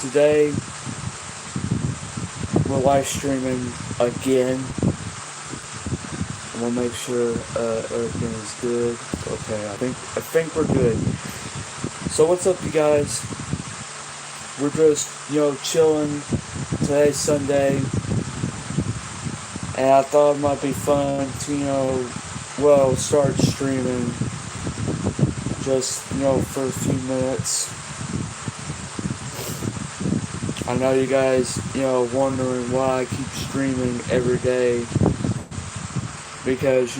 today we're live streaming again. I'm gonna make sure everything is good. Okay, I think we're good. So what's up, you guys? We're just chilling. Today's Sunday, and I thought it might be fun to start streaming just for a few minutes. I know you guys wondering why I keep streaming every day, because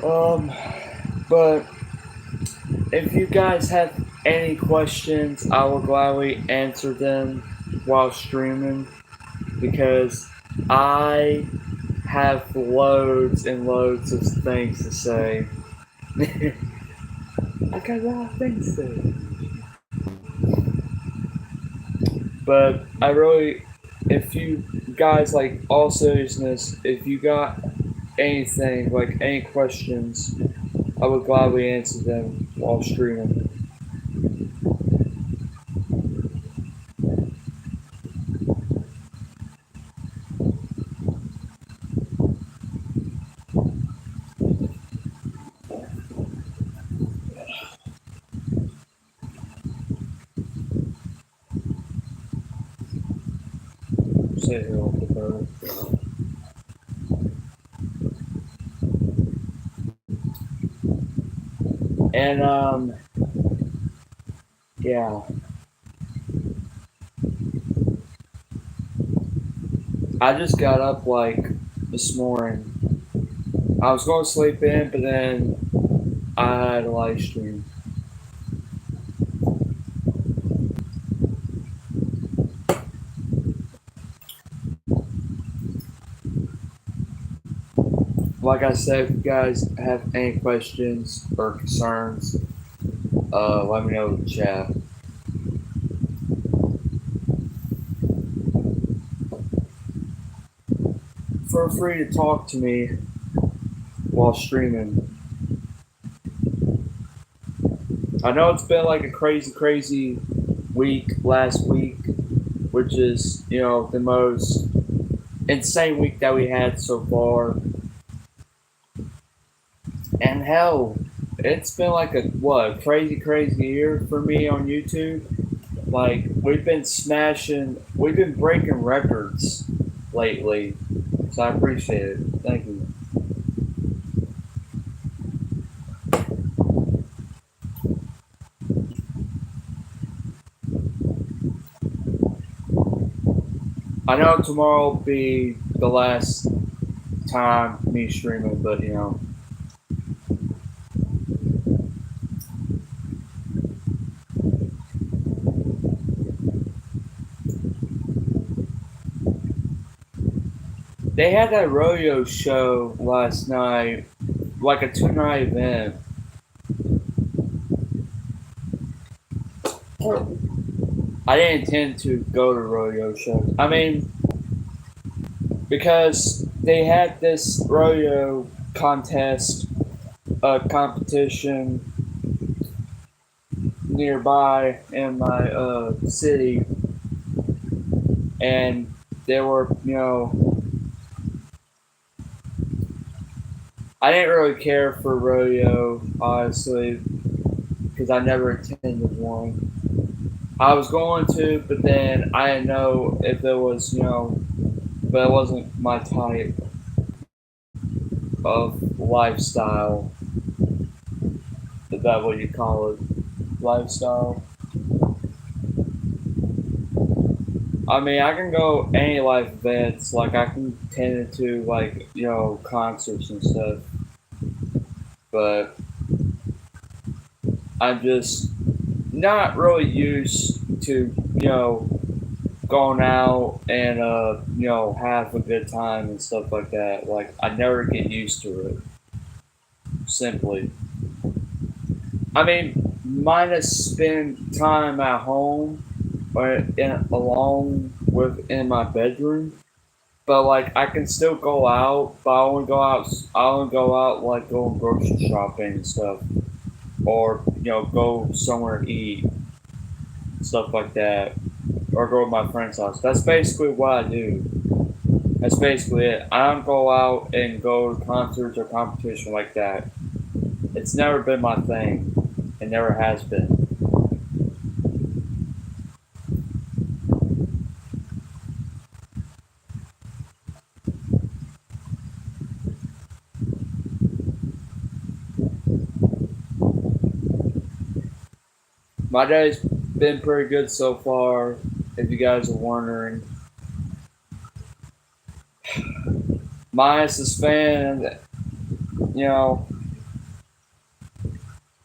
um but if you guys have any questions, I will gladly answer them while streaming, because I have loads and loads of things to say. I got a lot of things to say. But I really, if you guys, like, all seriousness, if you got anything, like any questions, I would gladly answer them while streaming. Say hello to her. And yeah, I just got up like this morning. I was going to sleep in, but then I had a live stream. Like I said, if you guys have any questions or concerns, let me know in the chat. Feel free to talk to me while streaming. I know it's been like a crazy week last week, which is, the most insane week that we had so far. And hell, it's been like a crazy year for me on YouTube. Like, we've been breaking records lately. So I appreciate it. Thank you. I know tomorrow will be the last time me streaming, but they had that rodeo show last night, like a 2-night event. I didn't intend to go to rodeo show. I mean, because they had this rodeo contest, competition nearby in my city, and there were, I didn't really care for rodeo, honestly, because I never attended one. I was going to, but then I didn't know if it was, but it wasn't my type of lifestyle. Is that what you call it? Lifestyle? I mean, I can go any live events, like I can tend to, like, concerts and stuff, but I'm just not really used to, going out and, have a good time and stuff like that. Like, I never get used to it, simply. I mean, minus spend time at home or alone in my bedroom. But like I can still go out, but I only go out. I only go out like going grocery shopping and stuff, or go somewhere to eat, stuff like that, or go to my friend's house. That's basically what I do. That's basically it. I don't go out and go to concerts or competition like that. It's never been my thing. It never has been. My day's been pretty good so far. If you guys are wondering, minus this fan, you know,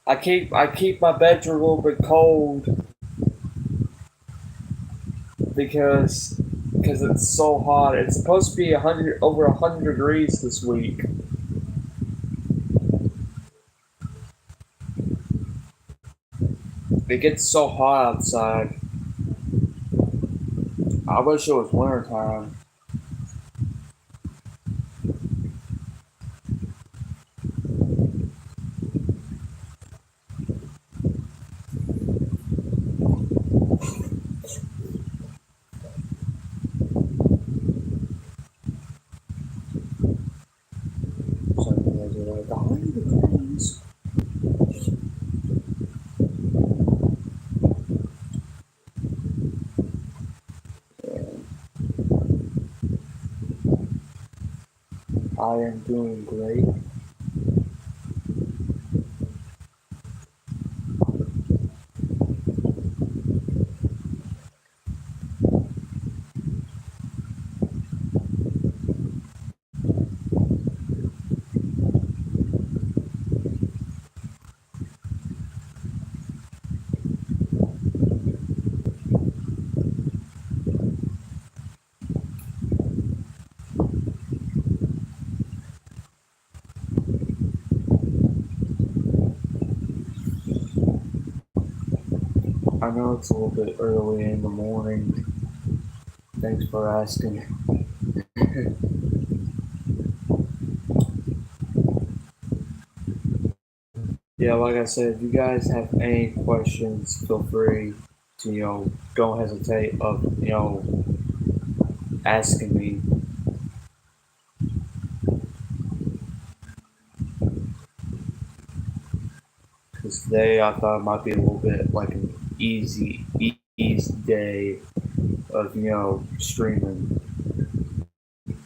I keep my bedroom a little bit cold because it's so hot. It's supposed to be 100 over 100 degrees this week. It gets so hot outside. I wish it was winter time. Some of you guys are like 100 degrees. I am doing great. I know it's a little bit early in the morning. Thanks for asking. Yeah, like I said, if you guys have any questions, feel free to don't hesitate of asking me. Because today I thought it might be a little bit like an easy day of streaming,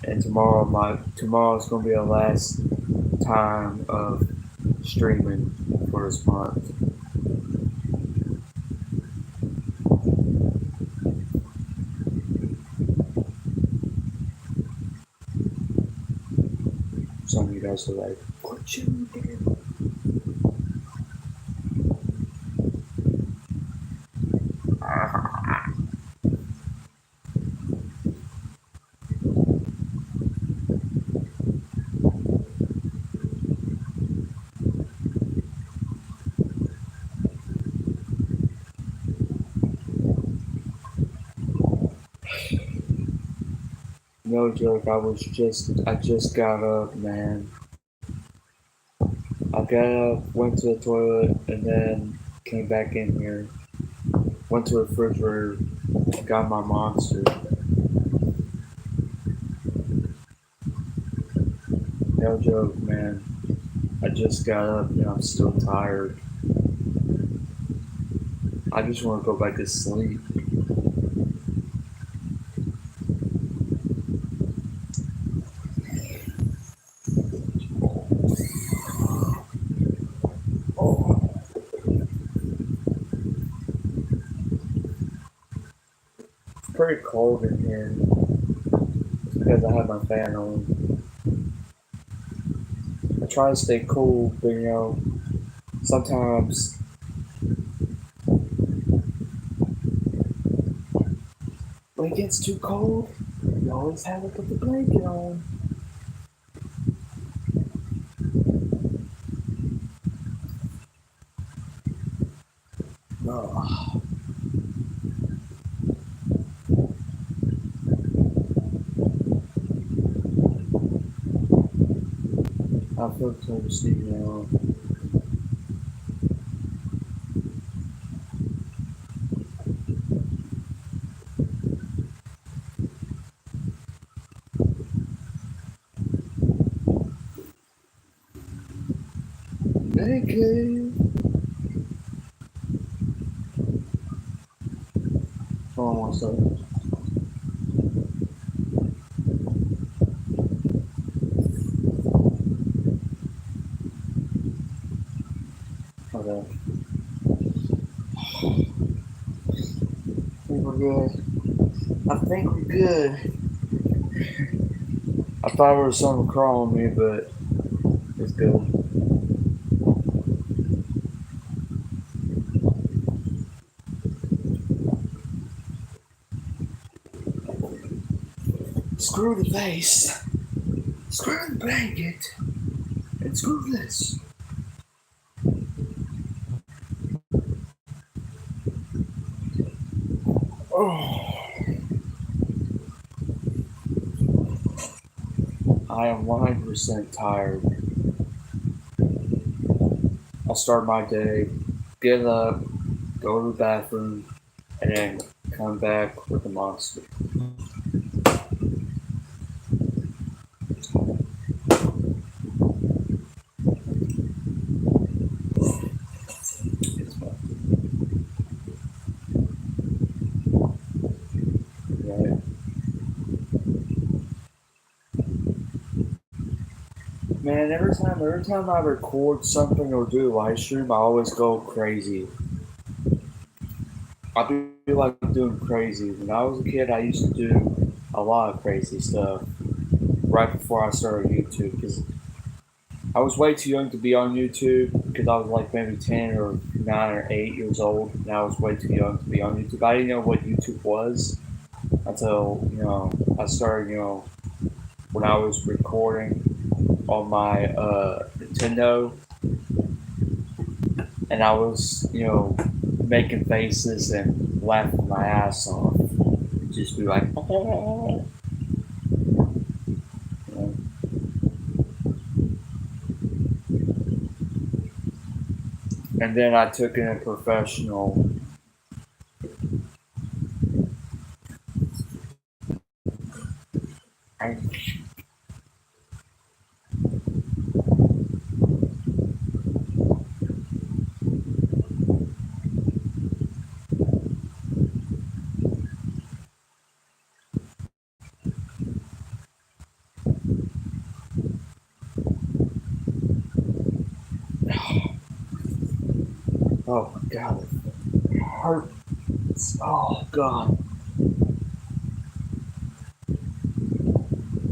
and tomorrow's gonna be the last time of streaming for this month. Some of you guys are like, "What you do?" No joke. I just got up, man. I got up, went to the toilet, and then came back in here. Went to the refrigerator, got my monster. No joke, man. I just got up and I'm still tired. I just want to go back to sleep. It's pretty cold in here because I have my fan on. I try to stay cool, but sometimes when it gets too cold, you always have to put the blanket on. Oh. feel toasty now. Thank you. Hold on one second. Okay. I think we're good. I think we're good. I thought there was something crawling me, but it's good. Screw the face. Screw the blanket. And screw this. Oh. I am 100% tired. I'll start my day, get up, go to the bathroom, and then come back with a monster. It's fun. Right? Man, every time I record something or do a live stream, I always go crazy. I feel like doing crazy. When I was a kid, I used to do a lot of crazy stuff right before I started YouTube because I was way too young to be on YouTube because I was like maybe 10 or 9 or 8 years old, and I was way too young to be on YouTube. I didn't know what YouTube was until, I started, when I was recording on my Nintendo, and I was, making faces and laughing my ass off. Just be like, you know. And then I took it in professional. I, oh my god, it hurts. Oh god.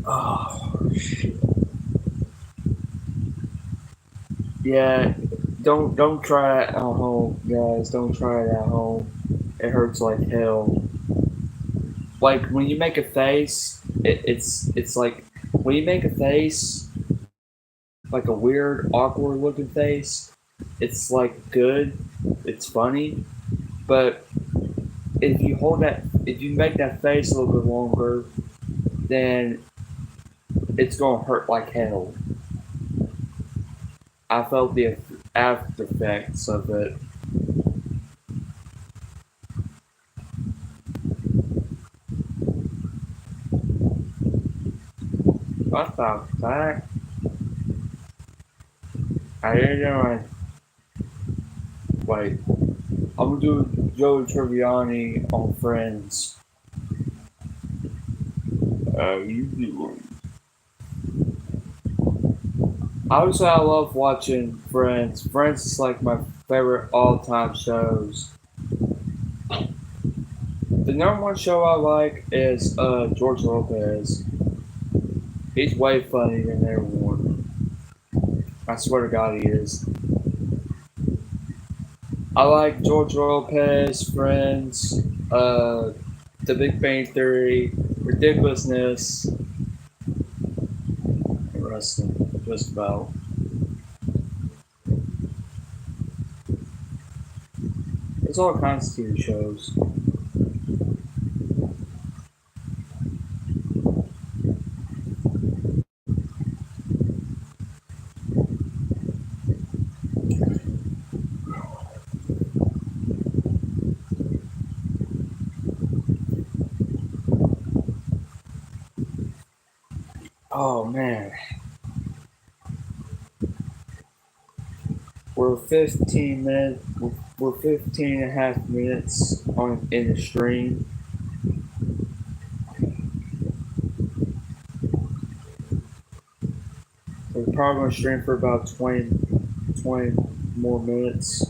Oh shit. Yeah, don't try it at home, guys. Don't try it at home. It hurts like hell. Like when you make a face, it's like when you make a face, like a weird, awkward looking face. It's like good, it's funny, but if you make that face a little bit longer, then it's gonna hurt like hell. I felt the after effects of it. What the fuck? How you doing? Wait, I'm gonna do Joey Tribbiani on Friends. How you doing? Obviously, I love watching Friends. Friends is like my favorite all-time shows. The number one show I like is George Lopez. He's way funnier than everyone. I swear to God, he is. I like George Lopez, Friends, The Big Bang Theory, Ridiculousness, and wrestling. Just about. It's all kinds of TV shows. man, we're 15 minutes. We're 15 and a half minutes on in the stream. We're probably gonna stream for about 20 more minutes.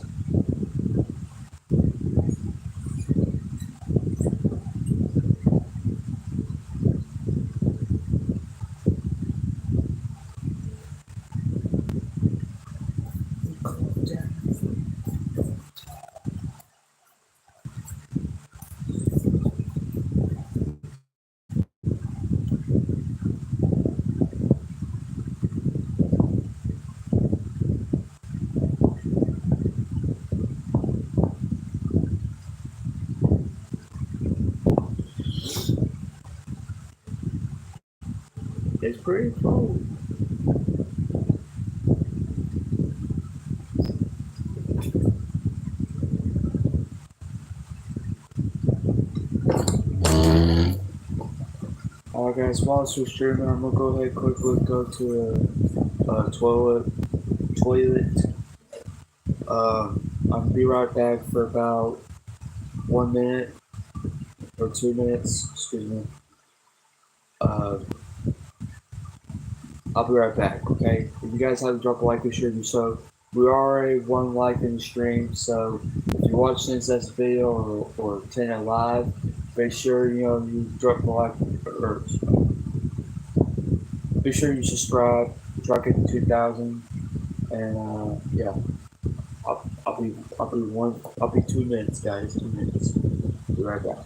It's pretty cold. Alright guys, while we're streaming, I'm gonna go ahead and quickly go to a toilet. I'm gonna be right back for about 1 minute or 2 minutes. Excuse me. Uh, I'll be right back. Okay. If you guys have to drop a like, be sure to do so. We already one like in the stream, so if you watch this video or attend it live, make sure you drop a like or be sure you subscribe. Try to get to 2,000, and yeah, I'll be 2 minutes, guys. 2 minutes. Be right back.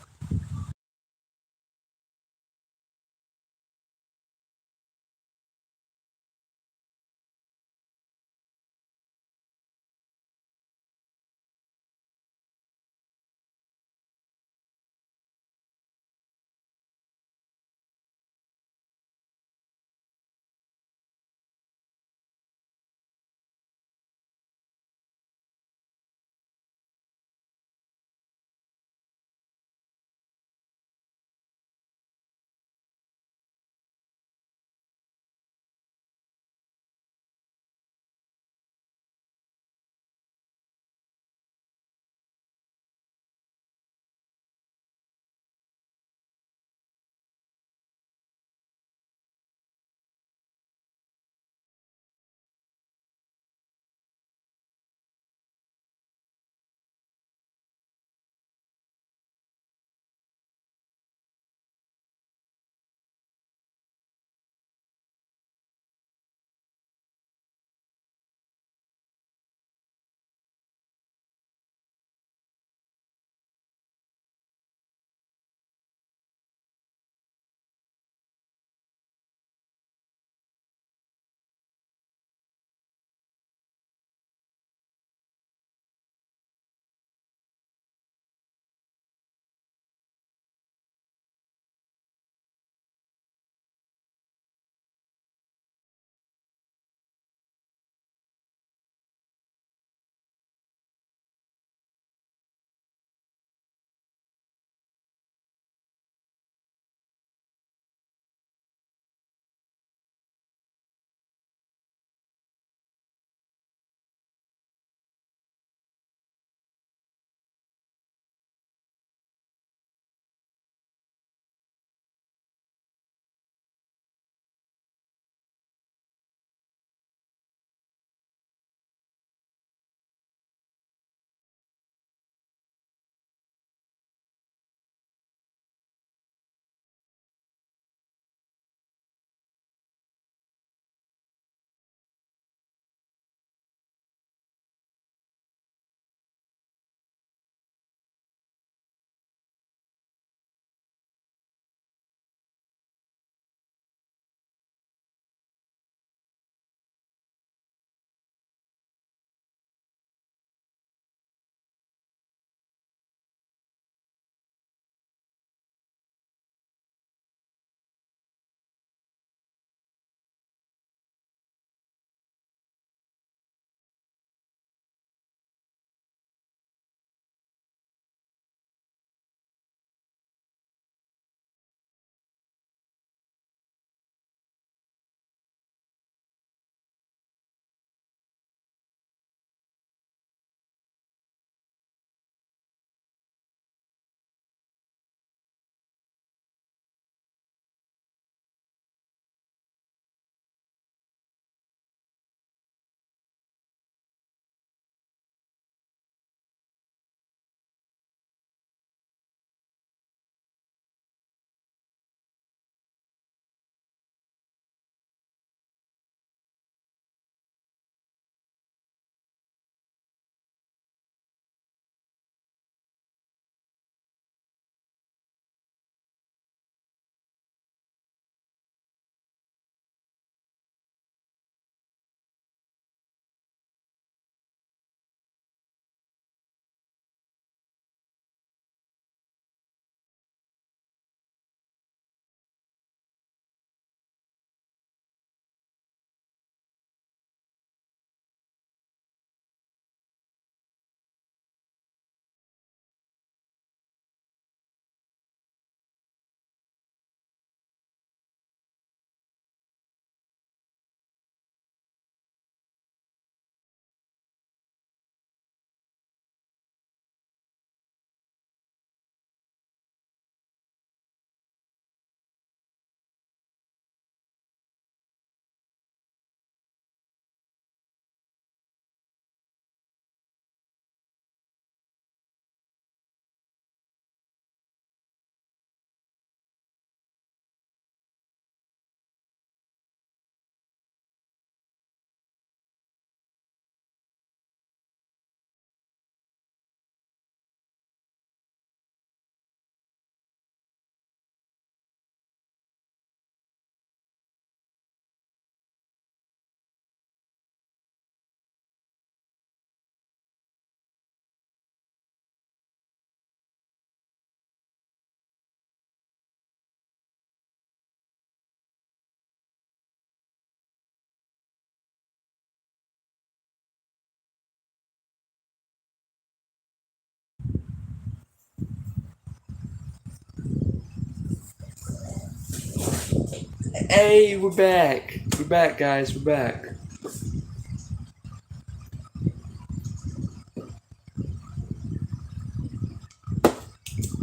Hey, we're back. We're back, guys. We're back.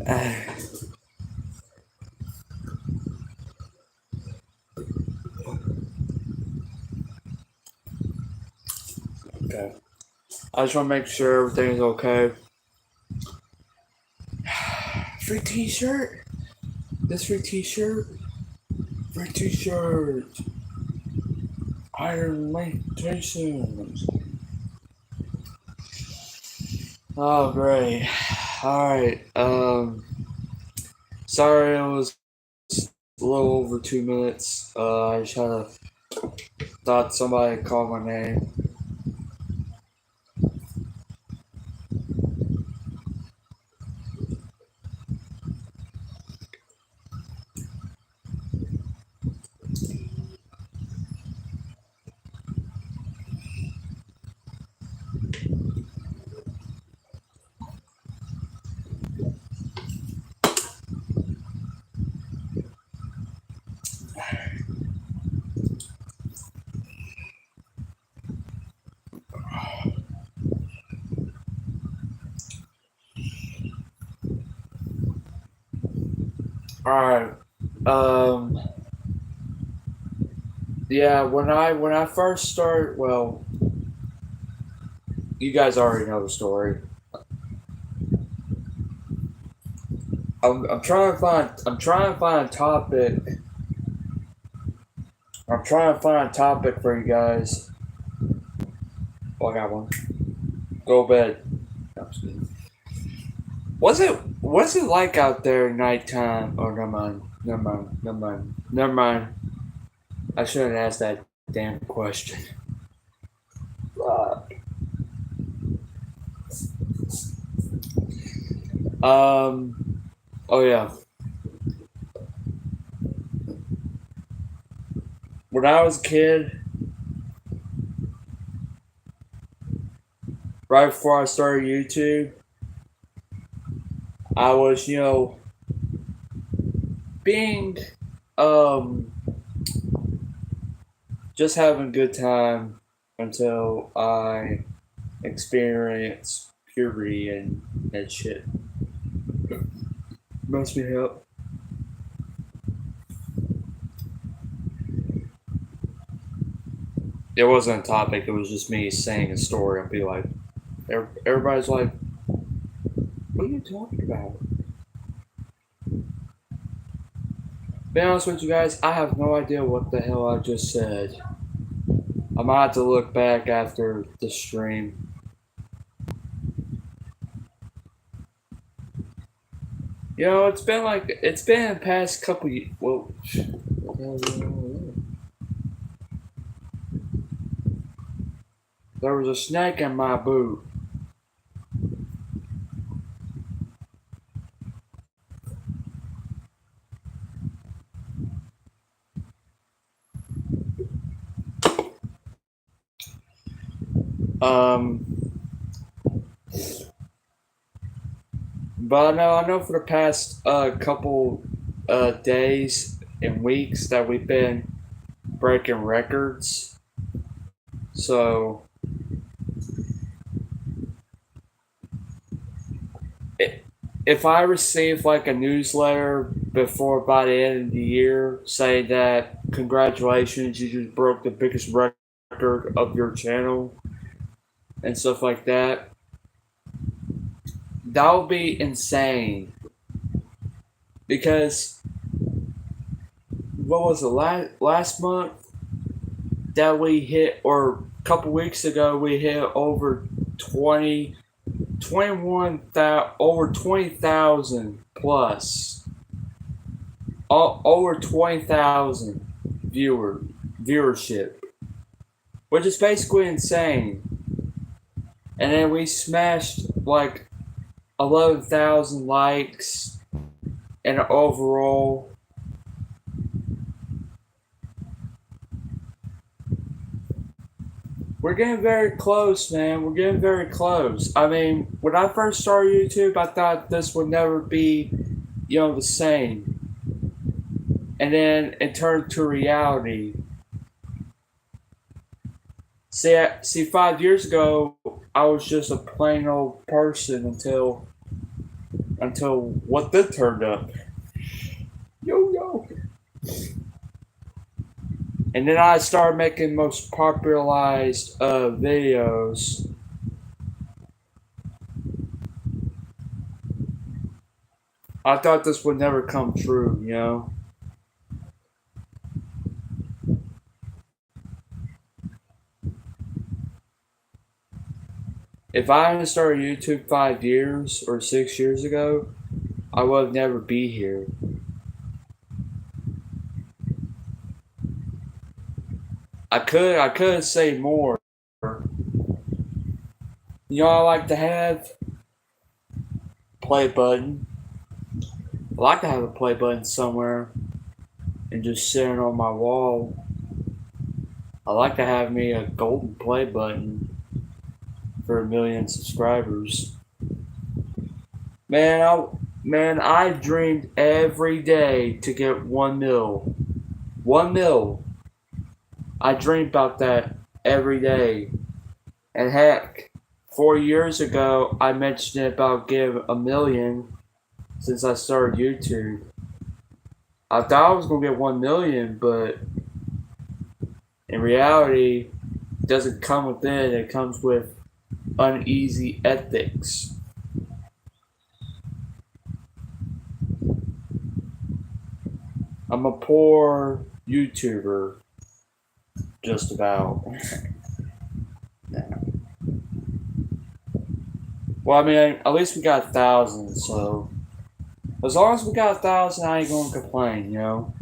Ah, okay. I just want to make sure everything's okay. Free T-shirt. This free T-shirt. Free T-shirt. Iron Limitations. Oh, great. Alright, sorry it was a little over 2 minutes. I just thought somebody called my name. Alright, yeah, when I first started, well, you guys already know the story. I'm trying to find a topic. I'm trying to find a topic for you guys. Oh, I got one. Go to bed. No, I'm just kidding. What's it like out there at nighttime? Oh, never mind. I shouldn't ask that damn question. Fuck. Oh yeah. When I was a kid, right before I started YouTube, I was, being, um, just having a good time until I experienced puberty and that shit. Must be help. It wasn't a topic, it was just me saying a story and be like, everybody's like, what are you talking about? Be honest with you guys, I have no idea what the hell I just said. I might have to look back after the stream. It's been the past couple years. Well, there was a snake in my boot. But I know for the past couple days and weeks that we've been breaking records. So if I receive like a newsletter before by the end of the year saying that congratulations, you just broke the biggest record of your channel and stuff like that, that would be insane. Because what was it last month that we hit, or a couple weeks ago we hit over 20,000 plus, over 20,000 viewership, which is basically insane. And then we smashed like 11,000 likes and overall. We're getting very close, man. We're getting very close. I mean, when I first started YouTube, I thought this would never be, the same. and then it turned to reality. See, 5 years ago, I was just a plain old person until what did turned up. Yo yo. And then I started making most popularized videos. I thought this would never come true, you know? If I hadn't started YouTube 5 years or 6 years ago, I would never be here. I could say more. You know, I like to have play button. I like to have a play button somewhere and just sitting on my wall. I like to have me a golden play button for 1 million subscribers. Man, I dreamed every day to get 1 mil. 1 mil. I dreamed about that every day. And heck, 4 years ago, I mentioned it about getting 1 million since I started YouTube. I thought I was going to get 1 million, but in reality, it doesn't come with it. It comes with uneasy ethics. I'm a poor YouTuber, just about. Yeah. Well, I mean, at least we got 1,000, so as long as we got 1,000, I ain't gonna complain, you know.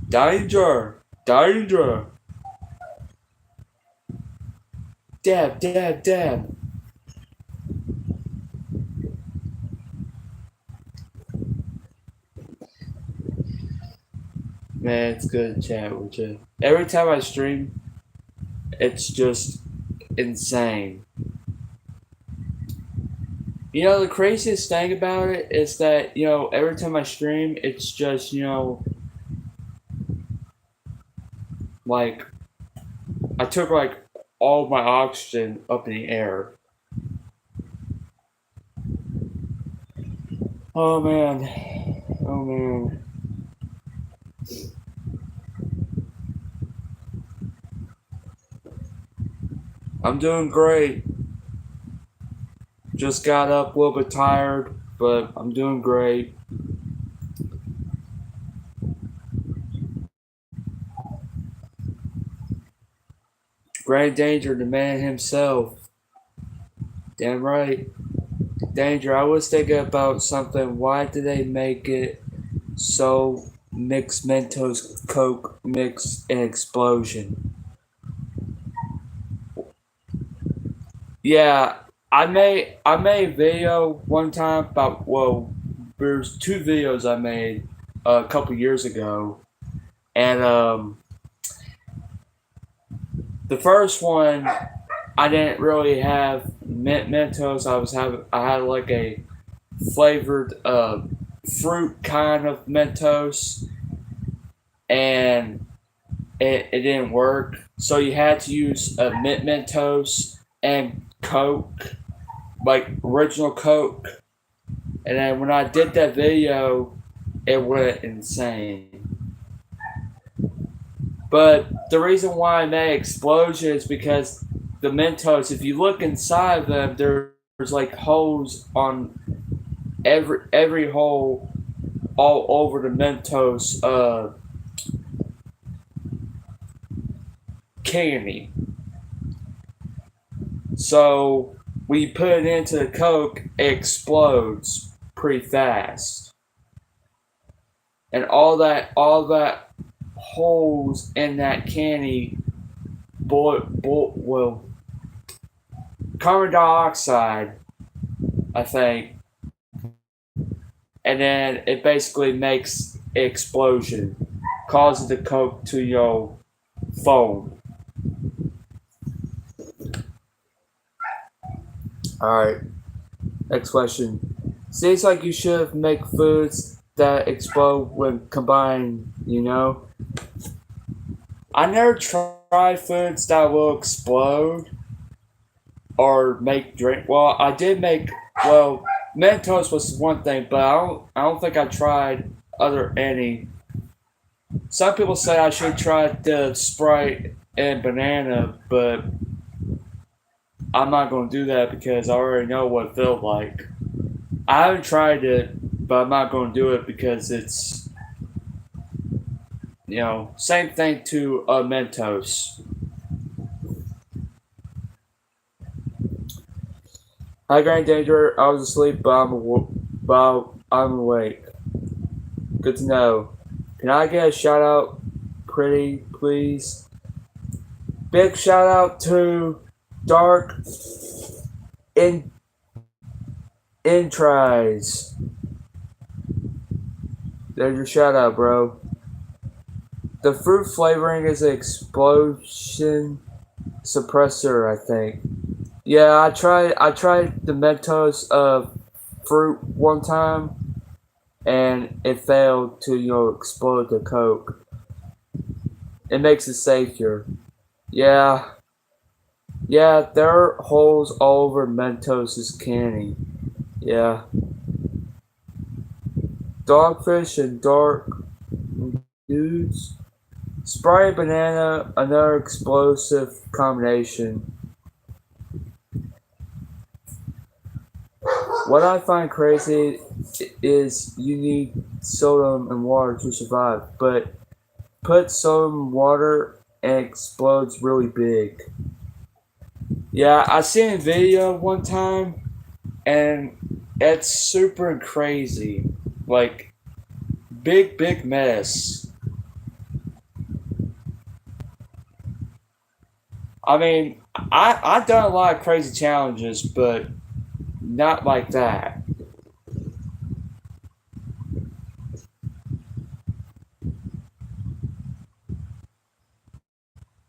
Danger, danger, dab, dab, dab. Man, it's good to chat with you. Every time I stream, it's just insane. You know, the craziest thing about it is that, every time I stream, it's just, like, I took, like, all my oxygen up in the air. Oh, man. Oh, man. I'm doing great. Just got up a little bit tired, but I'm doing great. Great danger, the man himself. Damn right. Danger, I was thinking about something. Why did they make it so mixed Mentos Coke mix an explosion? Yeah, I made a video one time about, well, there's two videos I made a couple years ago, and the first one I didn't really have Mentos. I had like a flavored fruit kind of Mentos, and it didn't work. So you had to use a Mentos and Coke, like original Coke. And then when I did that video, it went insane. But the reason why I made explosion is because the Mentos, if you look inside of them, there's like holes on every hole all over the Mentos candy. So when you put it into the Coke, it explodes pretty fast, and all that holes in that candy, well, carbon dioxide, I think, and then it basically makes an explosion, causes the Coke to foam. All right. Next question. Seems like you should make foods that explode when combined, you know? I never tried foods that will explode or make drink. Well, I did make, well, Mentos was one thing, but I don't think I tried other any. Some people say I should try the Sprite and banana, but I'm not going to do that because I already know what it felt like. I haven't tried it, but I'm not going to do it because it's, same thing to Mentos. Hi, Grand Danger. I was asleep, but I'm awake. Good to know. Can I get a shout out, pretty please? Big shout out to Dark in Intries. There's your shout out, bro. The fruit flavoring is an explosion suppressor, I think. Yeah, I tried the Mentos fruit one time and it failed to, explode the Coke. It makes it safer. Yeah. Yeah, there are holes all over Mentos' canny. Yeah. Dogfish and dark dudes. Sprite banana, another explosive combination. What I find crazy is you need sodium and water to survive, but put sodium in water and it explodes really big. Yeah, I seen a video one time and it's super crazy. Like, big mess. I mean, I've done a lot of crazy challenges, but not like that.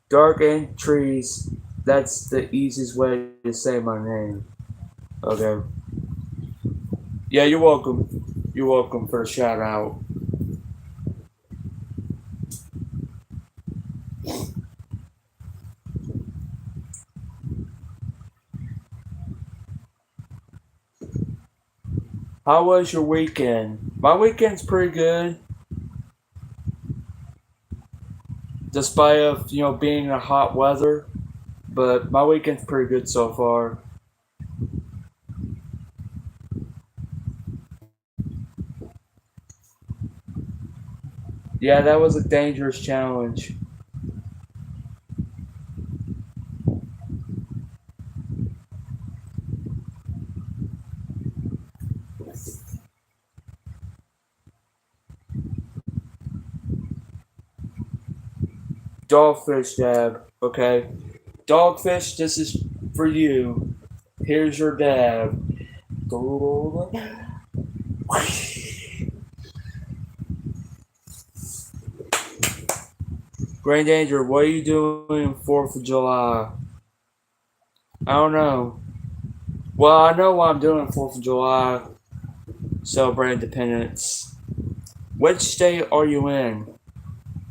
Dark entries. That's the easiest way to say my name. Okay. Yeah, you're welcome. You're welcome for a shout out. How was your weekend? My weekend's pretty good, despite of being in a hot weather. But my weekend's pretty good so far. Yeah, that was a dangerous challenge. Dogfish dab. Okay, Dogfish, this is for you. Here's your dab. Grand Danger, what are you doing 4th of July? I don't know. Well, I know what I'm doing 4th of July. Celebrate independence. Which state are you in?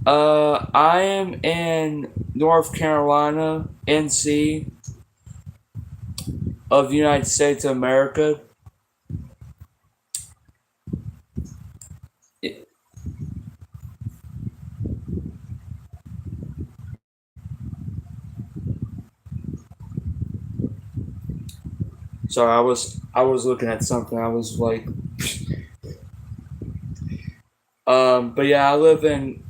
I am in North Carolina, NC, of the United States of America. Sorry, I was looking at something. I was like, but yeah, I live in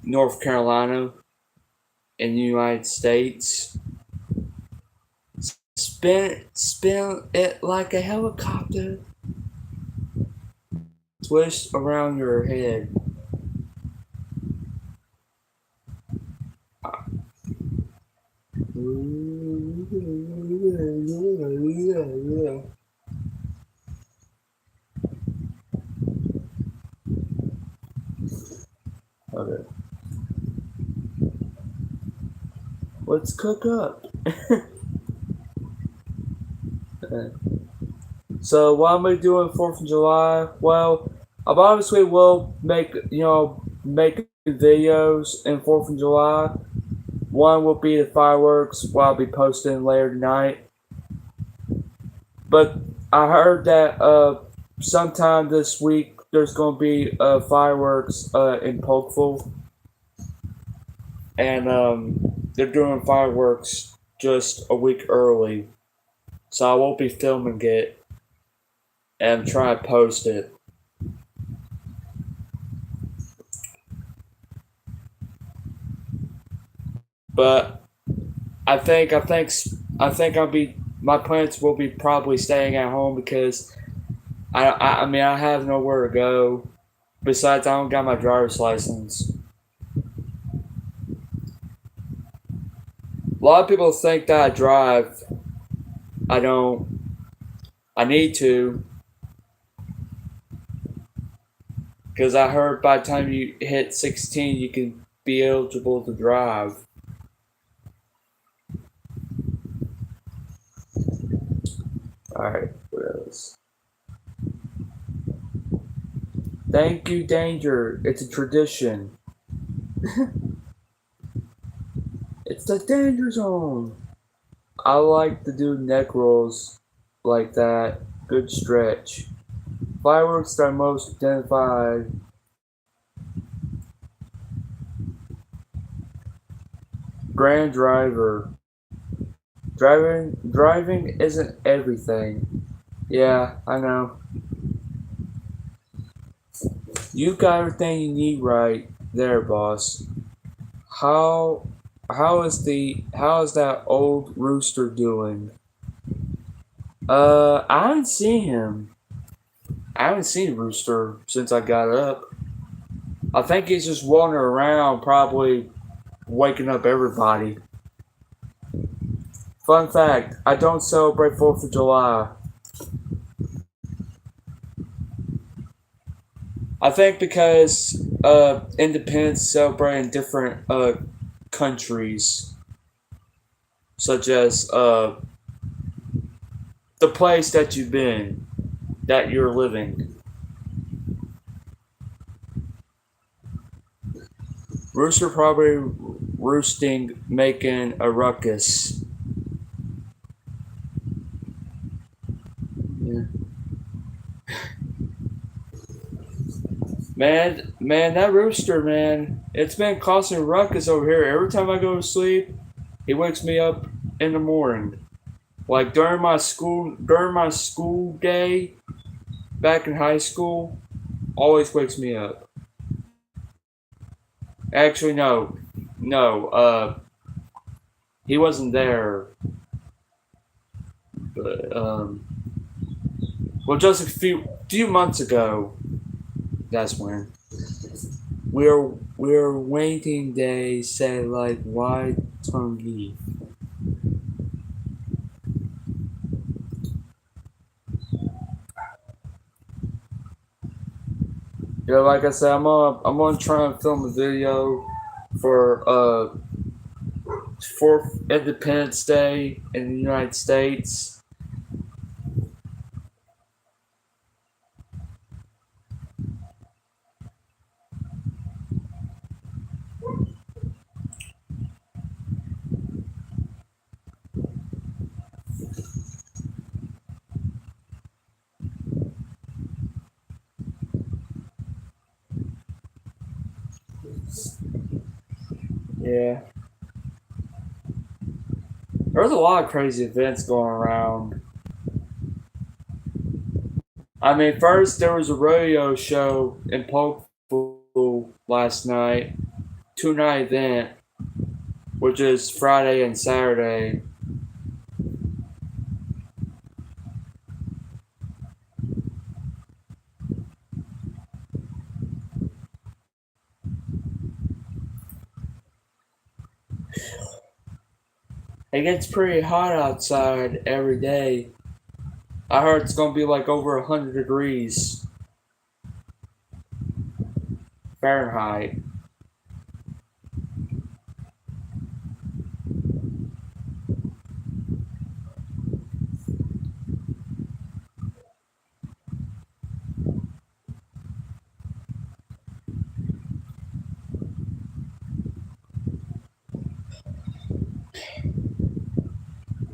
North Carolina in the United States. Spin it like a helicopter. Twist around your head. Okay. Let's cook up. So what am I doing 4th of July? Well, I obviously will make videos in 4th of July. One will be the fireworks, what I'll be posting later tonight. But I heard that sometime this week there's going to be fireworks in Polkville, and they're doing fireworks just a week early, so I won't be filming it and try to post it. But I think I'll be my plans will be probably staying at home because I mean I have nowhere to go. Besides, I don't got my driver's license. A lot of people think that I drive. I don't. I need to because I heard by the time you hit 16, you can be eligible to drive. All right, what else? Thank you, Danger. It's a tradition. It's the Danger Zone. I like to do neck rolls like that. Good stretch. Fireworks are most identified. Grand driver. Driving isn't everything. Yeah, I know. You got everything you need right there, boss. How how is that old rooster doing? I haven't seen him. I haven't seen Rooster since I got up. I think he's just wandering around, probably waking up everybody. Fun fact: I don't celebrate 4th of July. I think because independence celebrate in different countries, such as the place that you've been, that you're living. Rooster probably roosting, making a ruckus. Yeah. Man, that rooster, man, it's been causing a ruckus over here. Every time I go to sleep, he wakes me up in the morning. Like during my school day back in high school, always wakes me up. Actually, no, he wasn't there, but well, just a few months ago, that's when we're waiting. They say like why Tongi. Yeah, like I said, I'm gonna try and film a video for 4th Independence Day in the United States. Yeah, there's a lot of crazy events going around. I mean, first there was a rodeo show in Polkville last night, 2 night event, which is Friday and Saturday. It gets pretty hot outside every day. I heard it's gonna be like over 100 degrees Fahrenheit.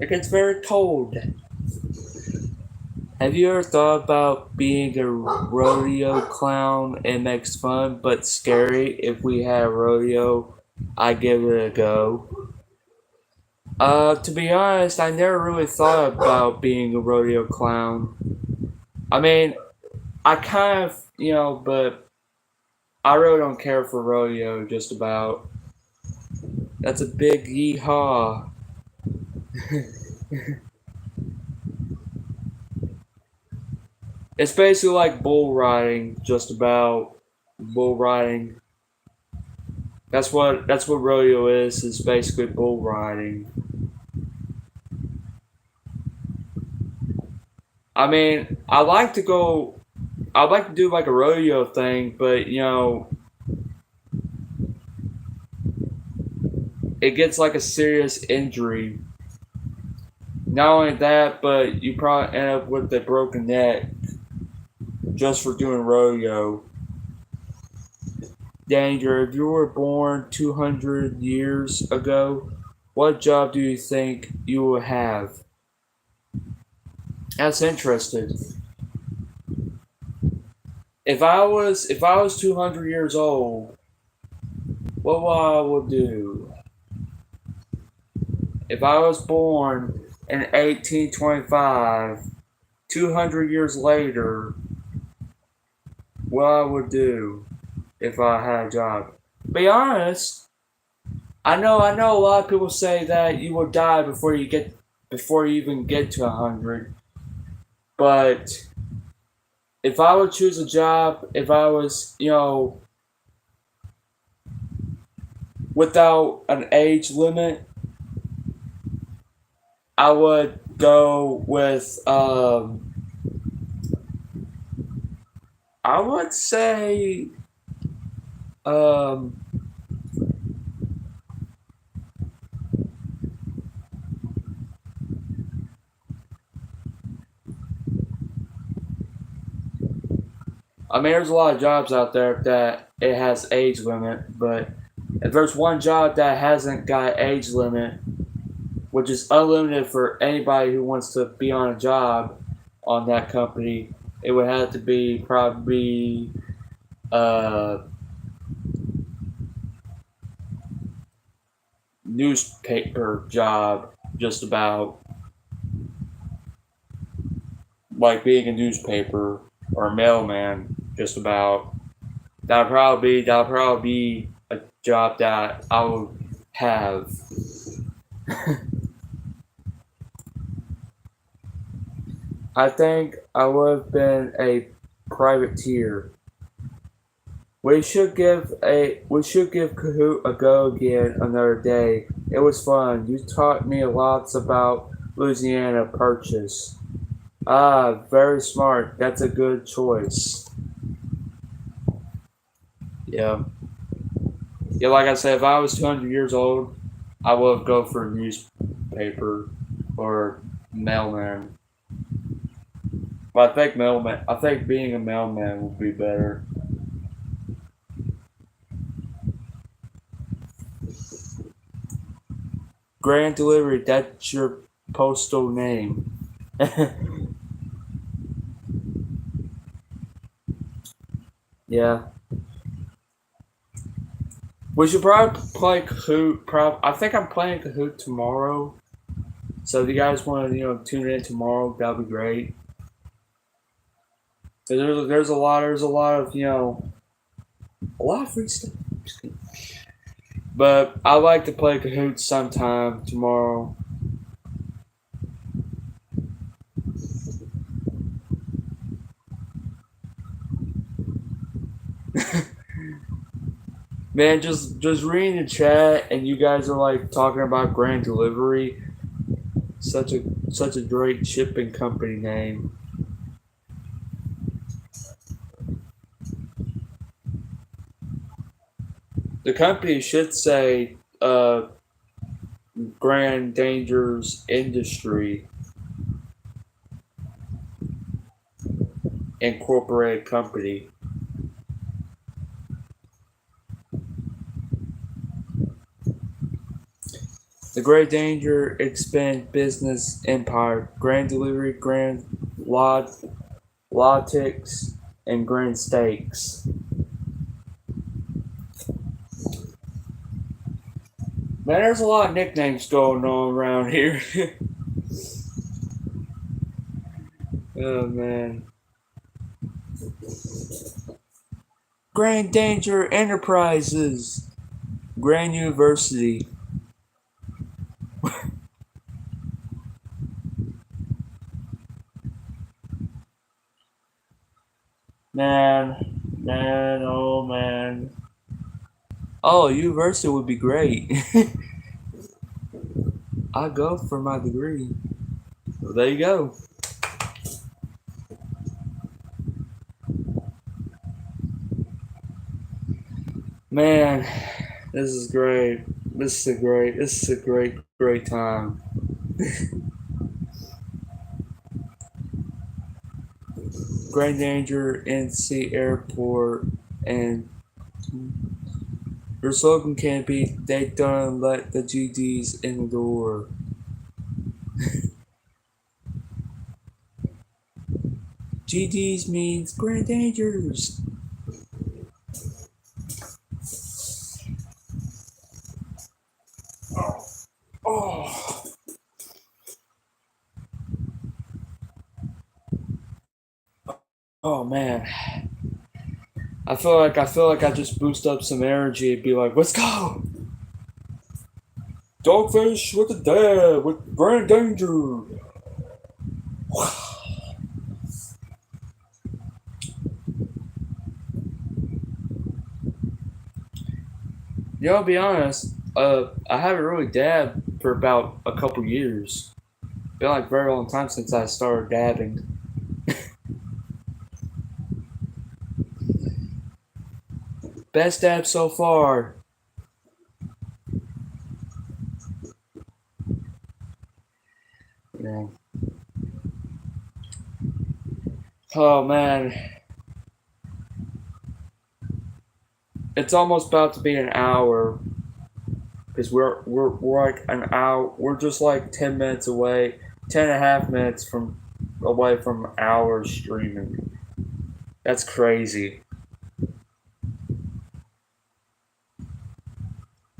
It gets very cold. Have you ever thought about being a rodeo clown? It makes fun but scary. If we had a rodeo, I'd give it a go. To be honest, I never really thought about being a rodeo clown. I mean, I kind of, but I really don't care for rodeo just about. That's a big yeehaw. It's basically like bull riding, just about bull riding. That's what rodeo is. It's basically bull riding. I mean, I'd like to do like a rodeo thing, but it gets like a serious injury. Not only that, but you probably end up with a broken neck just for doing rodeo. Danger, if you were born 200 years ago, what job do you think you would have? That's interesting. If I was 200 years old, what would I would do? If I was born in 1825, 200 years later, what I would do if I had a job? Be honest, I know a lot of people say that you will die before you even get to 100. But if I would choose a job, if I was, without an age limit, I would go with, I would say, um, I mean, there's a lot of jobs out there that it has age limit, but if there's one job that hasn't got age limit, which is unlimited for anybody who wants to be on a job on that company, it would have to be probably a newspaper job, just about like being a newspaper or a mailman, just about. That'll probably be a job that I would have. I think I would have been a privateer. We should give Kahoot a go again another day. It was fun. You taught me lots about Louisiana Purchase. Ah, very smart. That's a good choice. Yeah. Yeah, like I said, if I was 200 years old, I would go for a newspaper or mailman. But I think being a mailman would be better. Grand Delivery, that's your postal name. Yeah. We should probably play Kahoot. I think I'm playing Kahoot tomorrow. So if you guys want to, tune in tomorrow, that'd be great. There's a lot of, a lot of free stuff. But I like to play Kahoot sometime tomorrow. Man, just reading the chat and you guys are like talking about Grand Delivery. Such a great shipping company name. The company should say Grand Dangers Industry Incorporated Company. The Great Danger expand business empire. Grand delivery, grand logistics, and grand stakes. Man, there's a lot of nicknames going on around here. Oh man. Grand Danger Enterprises. Grand University. Man, oh man. Oh, university would be great. I go for my degree. Well, there you go. Man, this is great. This is a great time. Grand Danger, NC Airport, and your slogan can't be "They don't let the GDs in the door." GDs means Grand Dangers. Oh, oh man. I feel like I just boost up some energy and be like, let's go! Dogfish with the dad with Grand Danger. I'll be honest. I haven't really dabbed for about a couple years. Been like a very long time since I started dabbing. Best dab so far. Yeah. Oh man, it's almost about to be an hour because we're like an hour. We're just like 10 minutes away, 10.5 minutes from away from hours streaming. That's crazy.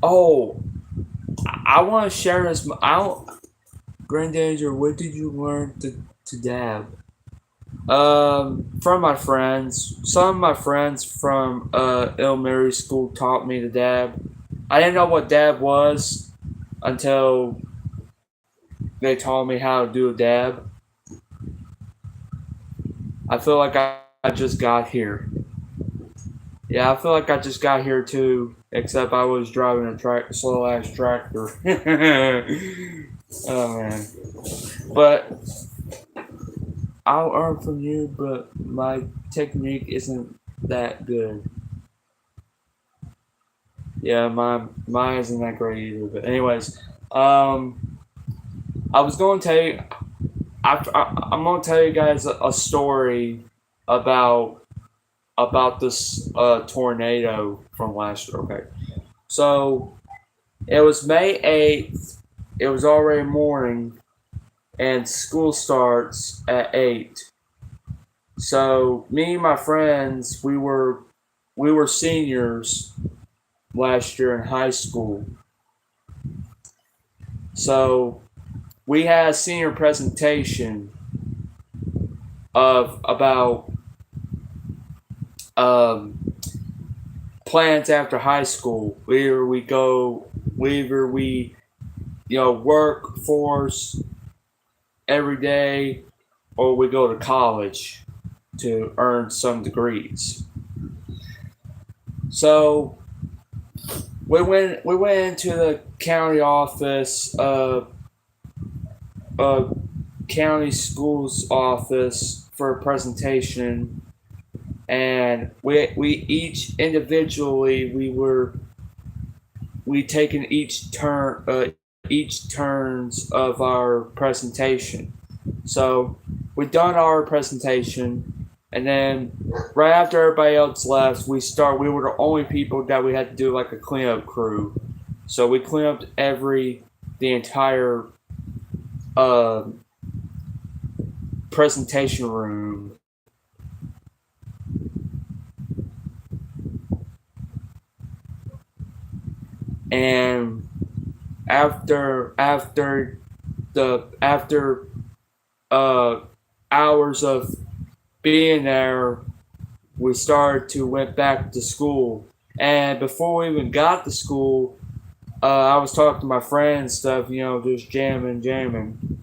Oh, I want to share this. I don't, Grand Danger. Where did you learn to dab? From my friends. Some of my friends from elementary school taught me to dab. I didn't know what dab was until they taught me how to do a dab. I feel like I just got here. Yeah, I feel like I just got here too, except I was driving a slow ass tractor. Oh man. But I'll learn from you, but my technique isn't that good. Yeah, mine isn't that great either. But anyways, I was going to tell you. I'm going to tell you guys a story about this tornado from last year. Okay, so it was May 8th. It was already morning, and school starts at 8. So me and my friends, we were seniors last year in high school. So we had a senior presentation of about um, plans after high school. Whether we workforce every day, or we go to college to earn some degrees. So we went into the county office, county schools office for a presentation, and we each individually we taken each turns of our presentation. So we done our presentation, and then right after everybody else left, we were the only people that we had to do like a cleanup crew. So we cleaned up the entire uh, presentation room. And after uh, hours of being there, we started to went back to school. And before we even got to school, I was talking to my friends and stuff, just jamming.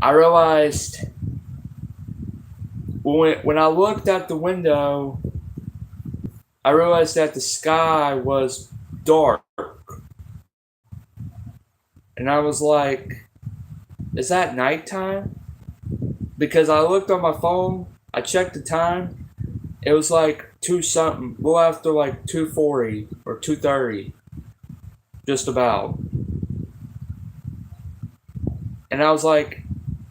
I realized when I looked out the window, I realized that the sky was dark. And I was like, is that nighttime? Because I looked on my phone, I checked the time, it was like 2 something, well after like 2:40 or 2:30, just about. And I was like,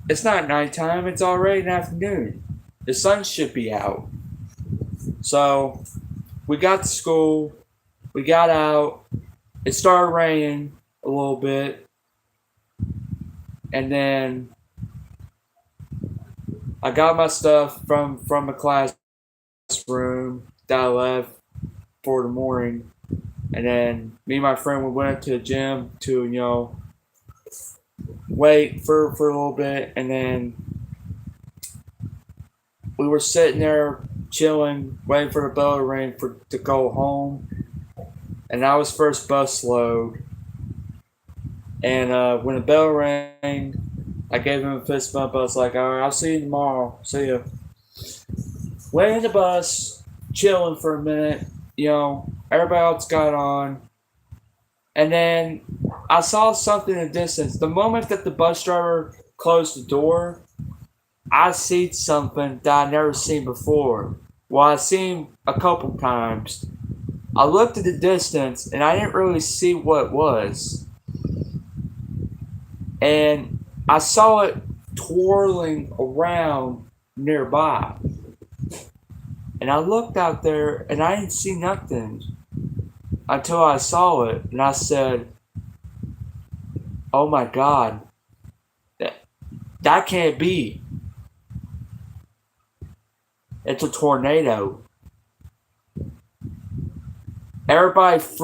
it's not nighttime, it's already an afternoon. The sun should be out. So we got to school, we got out, it started raining a little bit, and then I got my stuff from the classroom that I left for the morning, and then me and my friend we went to the gym to wait for a little bit, and then we were sitting there chilling, waiting for the bell to ring to go home, and I was first bus load, and when the bell rang, I gave him a fist bump. I was like, all right, I'll see you tomorrow. See ya. Went in the bus, chilling for a minute. Everybody else got on. And then I saw something in the distance. The moment that the bus driver closed the door, I seen something that I never seen before. Well, I seen a couple times. I looked at the distance and I didn't really see what it was. And I saw it twirling around nearby. And I looked out there and I didn't see nothing until I saw it. And I said, oh my God, that can't be. It's a tornado. Everybody was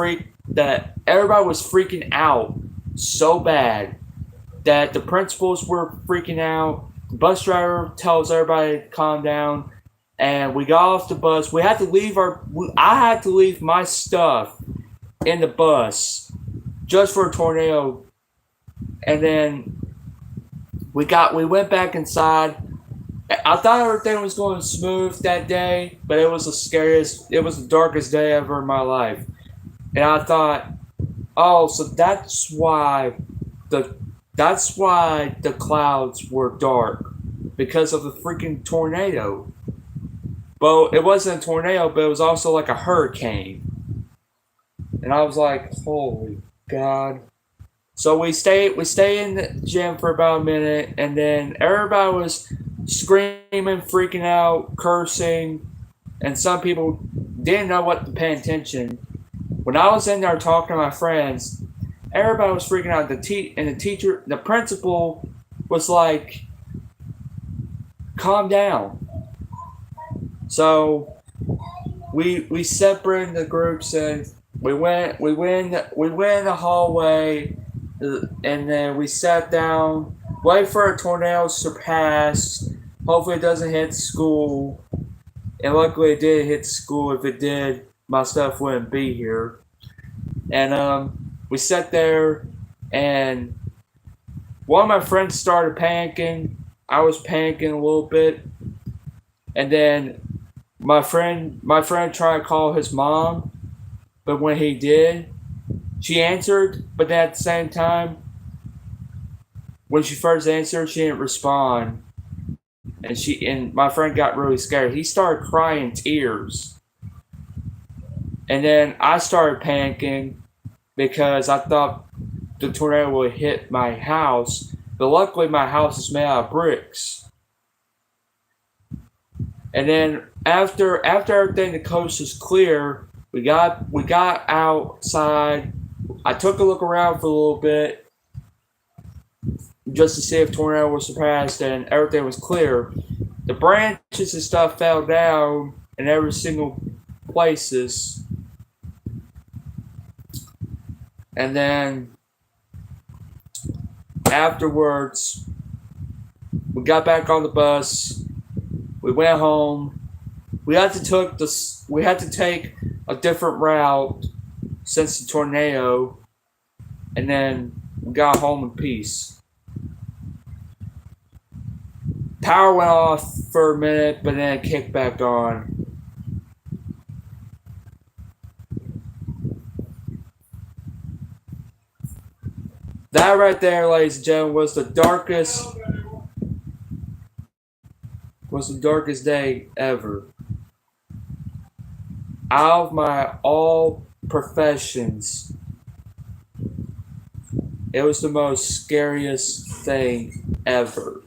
freaking out so bad that the principals were freaking out. The bus driver tells everybody to calm down, and we got off the bus. We had to leave I had to leave my stuff in the bus just for a tornado, and then we went back inside. I thought everything was going smooth that day, but it was the darkest day ever in my life. And I thought, oh, so that's why the clouds were dark, because of the freaking tornado. But it wasn't a tornado, but it was also like a hurricane. And I was like, holy God. So we stay in the gym for about a minute, and then everybody was screaming, freaking out, cursing, and some people didn't know what to pay attention. When I was in there talking to my friends, everybody was freaking out. The principal was like, calm down. So we separated the groups, and we went in the hallway, and then we sat down, wait for a tornado to pass. Hopefully it doesn't hit school. And luckily it did hit school. If it did, my stuff wouldn't be here. And we sat there, and one of my friends started panicking. I was panicking a little bit. And then my friend tried to call his mom, but when he did, she answered, but then at the same time, when she first answered, she didn't respond. And my friend got really scared. He started crying tears. And then I started panicking because I thought the tornado would hit my house. But luckily my house is made out of bricks. And then after everything, the coast was clear, we got outside, I took a look around for a little bit just to see if tornado was surpassed, and everything was clear. The branches and stuff fell down in every single places, and then afterwards, we got back on the bus. We went home. We had to take a different route since the tornado, and then we got home in peace. Power went off for a minute, but then it kicked back on. That right there, ladies and gentlemen, was the darkest day ever. Out of my all professions, it was the most scariest thing ever.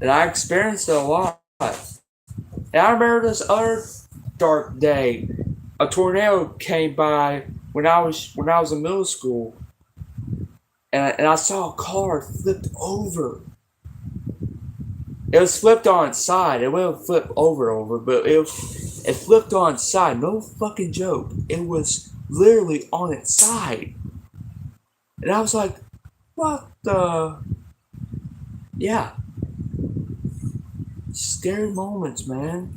And I experienced it a lot. And I remember this other dark day. A tornado came by when I was in middle school, and I saw a car flipped over. It was flipped on its side. It wouldn't flip over, but it flipped on its side. No fucking joke. It was literally on its side. And I was like, what the? Yeah. Scary moments, man.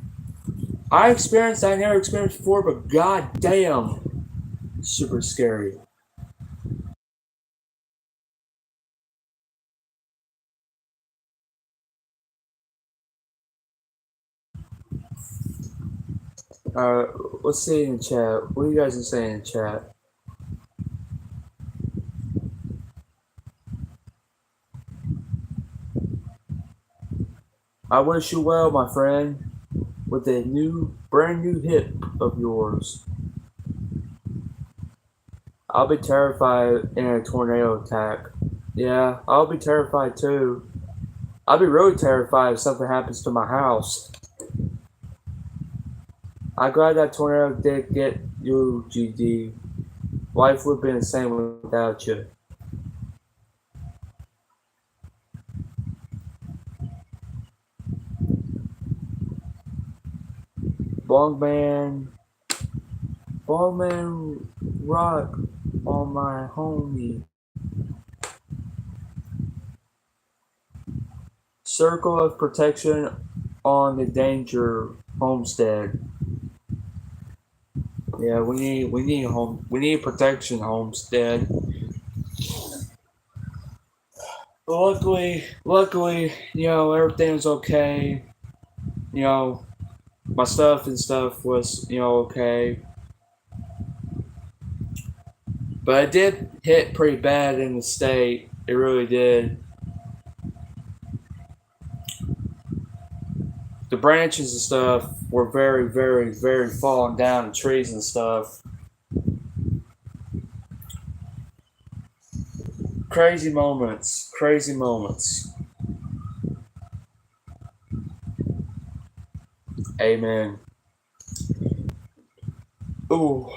I never experienced before, but goddamn, super scary. Let's see in chat. What are you guys saying in chat? I wish you well, my friend, with a brand new hip of yours. I'll be terrified in a tornado attack. Yeah, I'll be terrified too. I'll be really terrified if something happens to my house. I'm glad that tornado did get you, GD. Life would have been the same without you. Bongman rock on my homie. Circle of protection on the danger homestead. Yeah, we need protection homestead. But luckily, everything was okay. My stuff and stuff was, okay. But it did hit pretty bad in the state. It really did. The branches and stuff were very, very, very falling down, the trees and stuff. Crazy moments. Crazy moments. Amen. Ooh.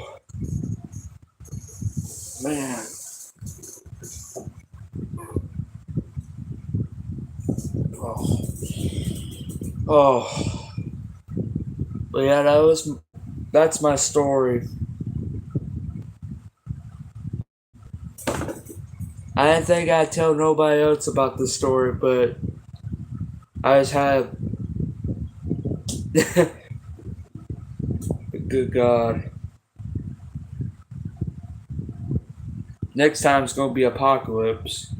Man. Oh. Oh. But yeah, that's my story. I didn't think I'd tell nobody else about this story, but I just had. Good God. Next time it's gonna be apocalypse.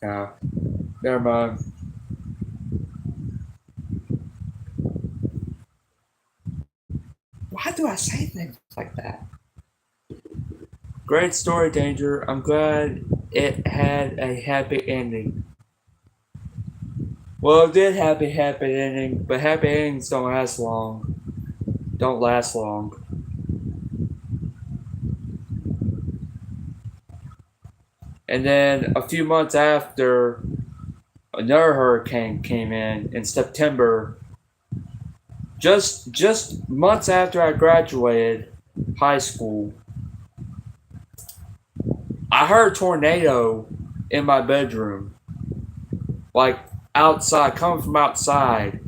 Nah. Never mind. Why do I say things like that? Great story, Danger. I'm glad it had a happy ending. Well, it did have a happy ending, but happy endings don't last long. Don't last long. And then a few months after, another hurricane came in September. Just months after I graduated, high school, I heard a tornado in my bedroom, like outside, coming from outside,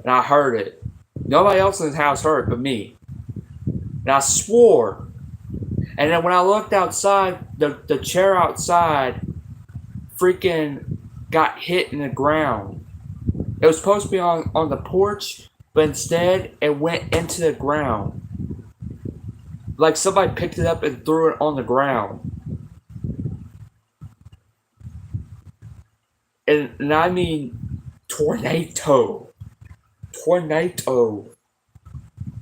and I heard it. Nobody else in the house heard it but me. And I swore. And then when I looked outside, the chair outside freaking got hit in the ground. It was supposed to be on the porch, but instead it went into the ground. Like somebody picked it up and threw it on the ground. And I mean tornado. Tornado.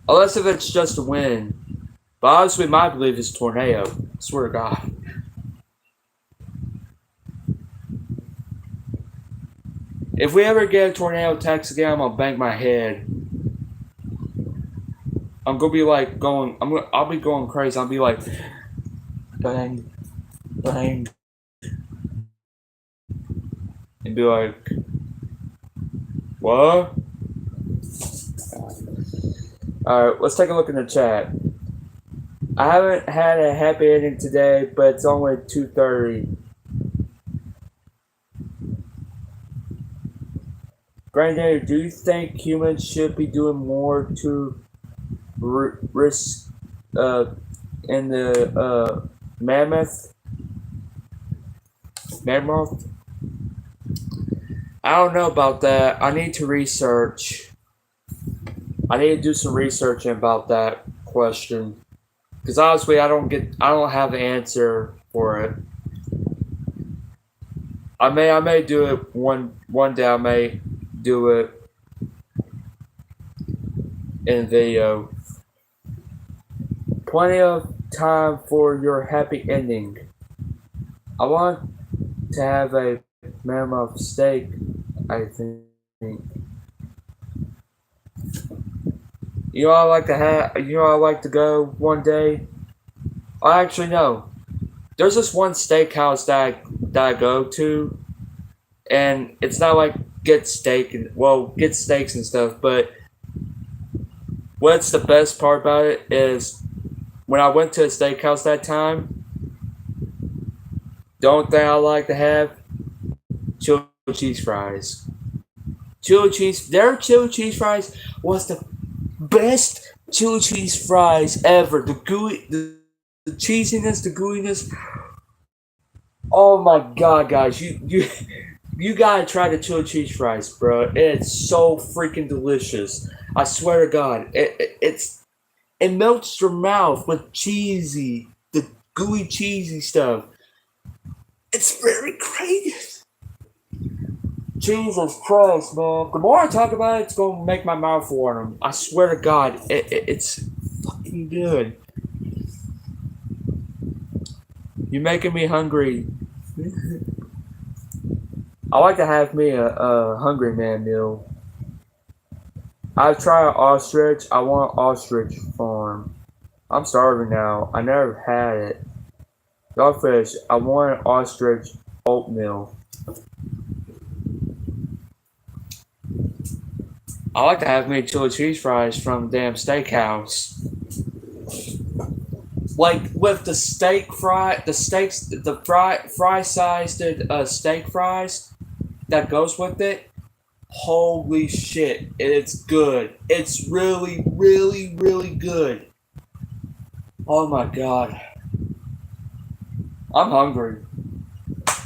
Unless if it's just a wind. But honestly, my belief is tornado. I swear to God. If we ever get a tornado text again, I'm gonna bang my head. I'm gonna be like going. I'll be going crazy. I'll be like, bang, bang, and be like, what? All right, let's take a look in the chat. I haven't had a happy ending today, but it's only 2:30. Granddaddy, do you think humans should be doing more to risk in the mammoth? Mammoth? I don't know about that. I need to research. I need to do some research about that question. Because honestly, I don't have the answer for it. I may do it one day. I may do it in video. Plenty of time for your happy ending. I want to have a mammoth steak, I think. You know, I like to have. You know, I like to go one day. I actually know. There's this one steakhouse that I go to, and it's not like get steaks and stuff. But what's the best part about it is when I went to a steakhouse that time. The only thing I like to have chili cheese fries. Their chili cheese fries was the best chili cheese fries ever. The cheesiness, the gooiness. Oh my god, guys, you gotta try the chili cheese fries, bro. It's so freaking delicious. I swear to God, it melts your mouth with the gooey cheesy stuff. It's very crazy. Jesus Christ, man. The more I talk about it, it's going to make my mouth water. I swear to God, it's fucking good. You're making me hungry. I like to have me a Hungry Man meal. I've tried ostrich. I want ostrich farm. I'm starving now. I never had it. Dogfish. I want ostrich oatmeal. I like to have me chili cheese fries from damn steakhouse. Like with the fry sized steak fries that goes with it. Holy shit, it's good. It's really, really, really good. Oh my god. I'm hungry.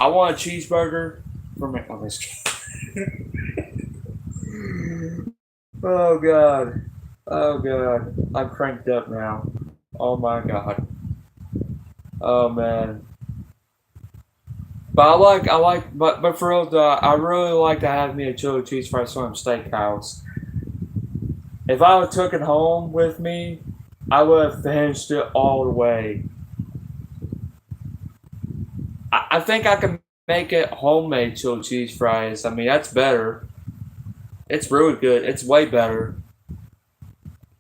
I want a cheeseburger for me. Oh, oh god. Oh god. I'm cranked up now. Oh my god. Oh man. But but for real, I really like to have me a chili cheese fries from steakhouse. If I would took it home with me, I would have finished it all the way. I think I can make it homemade chili cheese fries. I mean, that's better. It's really good. It's way better.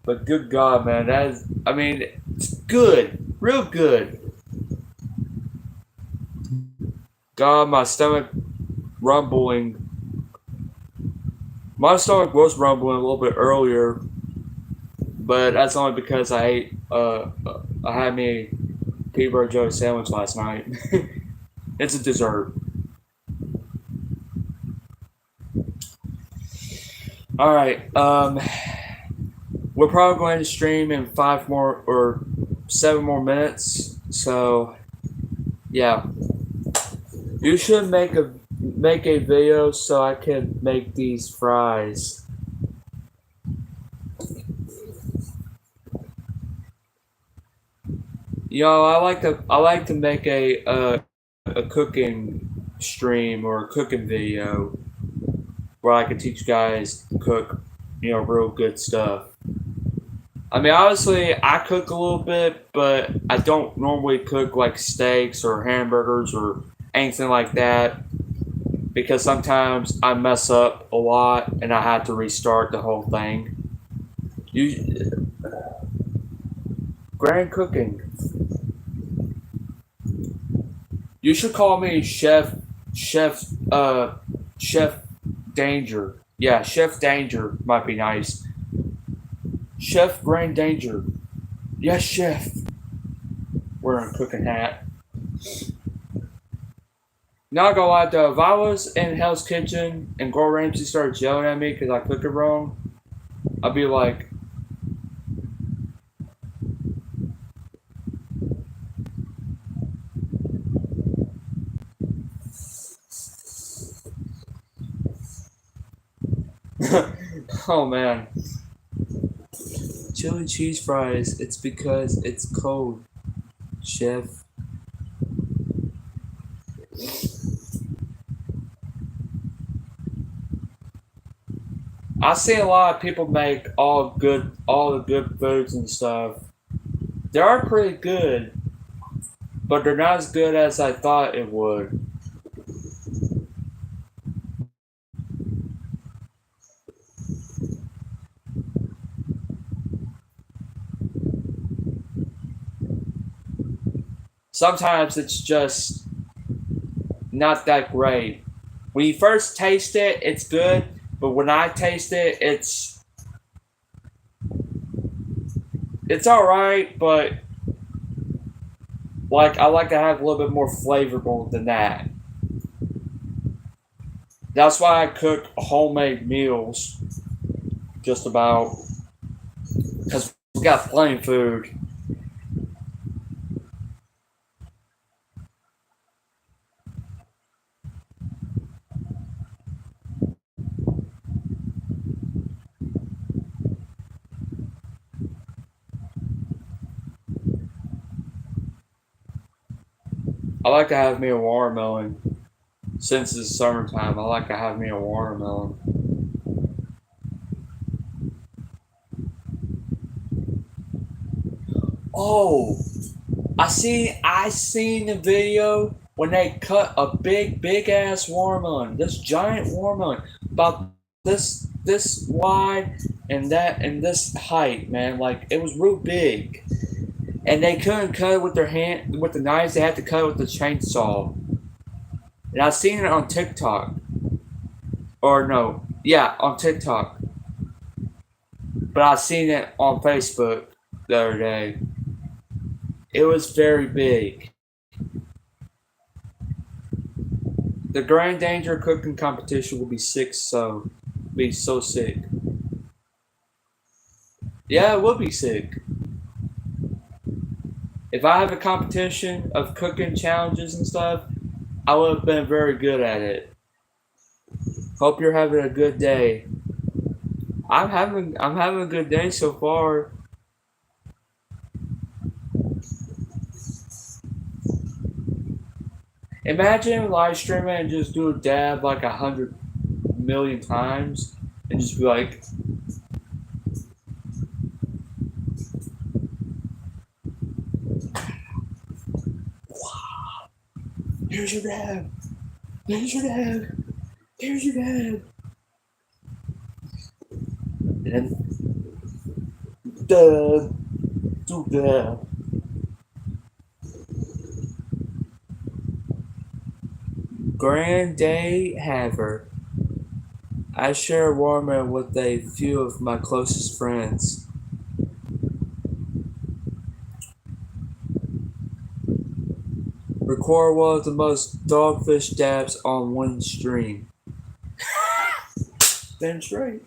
But good God, man, it's good. Real good. God, my stomach rumbling. My stomach was rumbling a little bit earlier, but that's only because I ate I had me Peterborough Joe sandwich last night. It's a dessert. All right. We're probably going to stream in 7 more minutes. So yeah, you should make a video so I can make these fries. I like to make a cooking stream or a cooking video where I can teach you guys to cook, real good stuff. I mean, obviously, I cook a little bit, but I don't normally cook like steaks or hamburgers or anything like that because sometimes I mess up a lot and I have to restart the whole thing. You, grand cooking. You should call me Chef Danger. Yeah, Chef Danger might be nice. Chef Grand Danger. Yes, Chef. Wearing a cooking hat. Not gonna lie though, if I was in Hell's Kitchen and Gordon Ramsay started yelling at me because I cooked it wrong, I'd be like, oh man. Chili cheese fries, it's because it's cold, Chef. I see a lot of people make all the good foods and stuff. They are pretty good, but they're not as good as I thought it would. Sometimes it's just not that great. When you first taste it, it's good, but when I taste it, it's all right, but like I like to have a little bit more flavorful than that. That's why I cook homemade meals, just about because we got plenty of food. I like to have me a watermelon. Since it's summertime, I like to have me a watermelon. Oh, I seen the video when they cut a big ass watermelon. This giant watermelon about this wide and this height, man. Like it was real big. And they couldn't cut it with their hand with the knives, they had to cut it with the chainsaw. And I seen it on TikTok. Or no, yeah, on TikTok. But I seen it on Facebook the other day. It was very big. The Grand Danger cooking competition will be so sick. Yeah, it will be sick. If I have a competition of cooking challenges and stuff, I would have been very good at it. Hope you're having a good day. I'm having a good day so far. Imagine live streaming and just do a dab like 100 million times and just be like, here's your dab, here's your dab, here's your dab. And then dab, do dab. Grand day haver. I share a warmer with a few of my closest friends. Record one of the most dogfish dabs on one stream. Damn straight.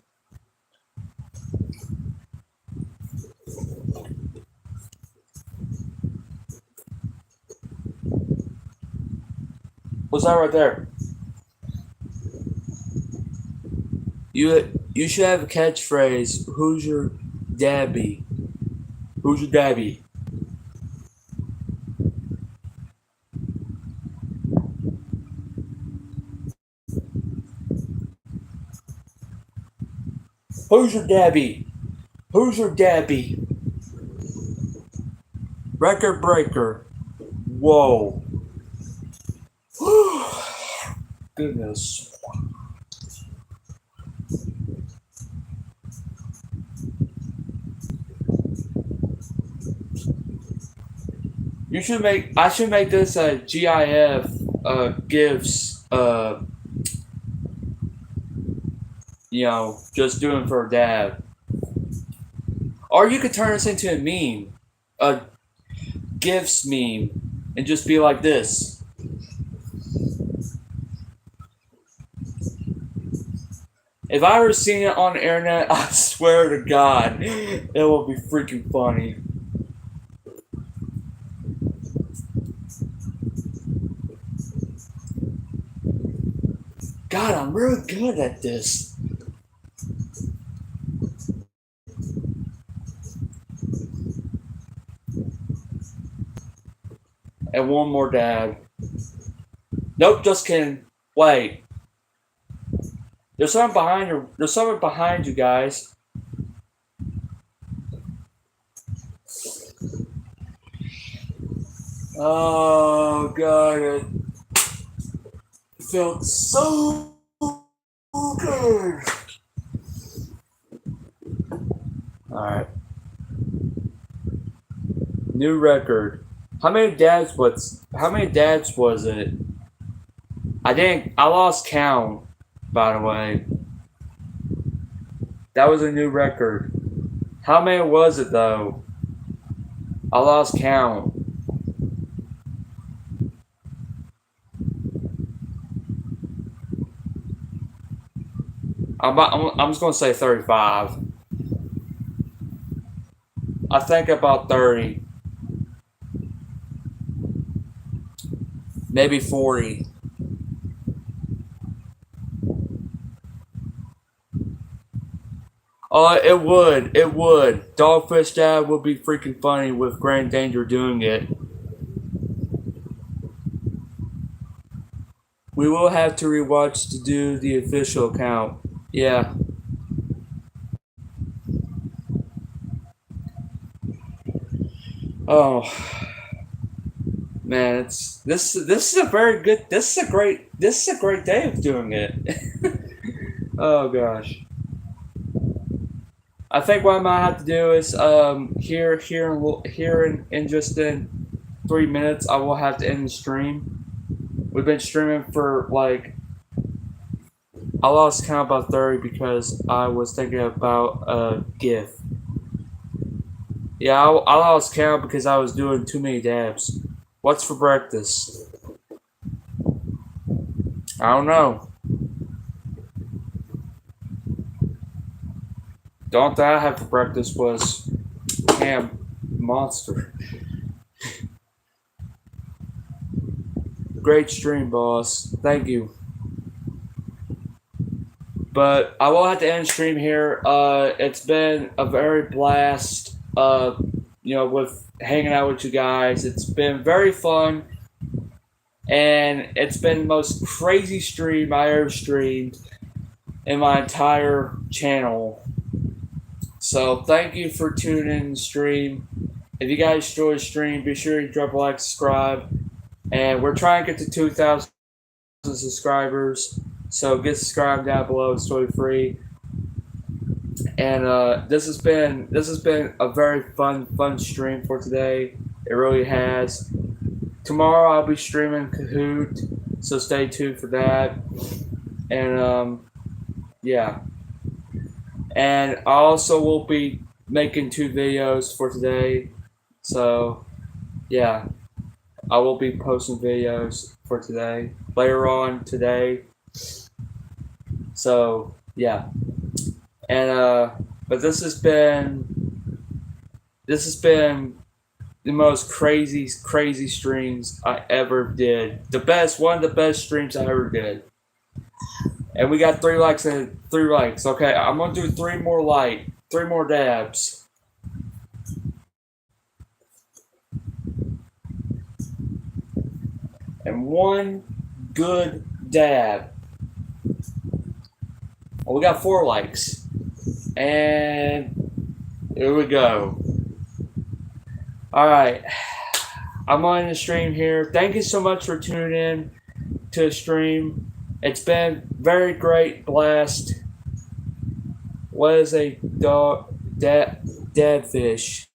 What's that right there? You should have a catchphrase. Who's your dabby? Who's your dabby? Who's your dabby? Who's your dabby? Record breaker. Whoa. Goodness. I should make this a GIF GIFs just doing for a dab. Or you could turn this into a meme. A GIFs meme. And just be like this. If I ever seen it on the internet, I swear to God, it will be freaking funny. God, I'm really good at this. And one more dab. Nope, just kidding. Wait. There's something behind you. There's something behind you guys. Oh God, it felt so good. All right. New record. How many dabs was it? I lost count, by the way. That was a new record. How many was it though? I lost count. I'm just gonna say 35. I think about 30. Maybe 40. It would. It would. Dogfish Dab would be freaking funny with Grand Danger doing it. We will have to rewatch to do the official count. Yeah. Oh. Man, this is a very good this is a great day of doing it. Oh gosh. I think what I might have to do is here in just in 3 minutes I will have to end the stream. We've been streaming for like I lost count about 30 because I was thinking about a GIF. Yeah, I lost count because I was doing too many dabs. What's for breakfast? I don't know. The only thing I had for breakfast was ham monster. Great stream, boss. Thank you. But I will have to end stream here. It's been a very blast. With hanging out with you guys. It's been very fun. And it's been the most crazy stream I ever streamed in my entire channel. So thank you for tuning in the stream. If you guys enjoy the stream, be sure to drop a like, subscribe. And we're trying to get to 2,000 subscribers. So get subscribed down below. It's totally free. And this has been a very fun stream for today. It really has. Tomorrow I'll be streaming Kahoot, so stay tuned for that. And yeah. And I also will be making 2 videos for today. So yeah. I will be posting videos for today later on today. So yeah, and but this has been the most crazy streams I ever did. One of the best streams I ever did. And we got 3 likes and 3 likes. Okay, I'm gonna do three more dabs. And one good dab. Well, we got 4 likes. And here we go. Alright. I'm on the stream here. Thank you so much for tuning in to the stream. It's been very great blast. What is a dead fish?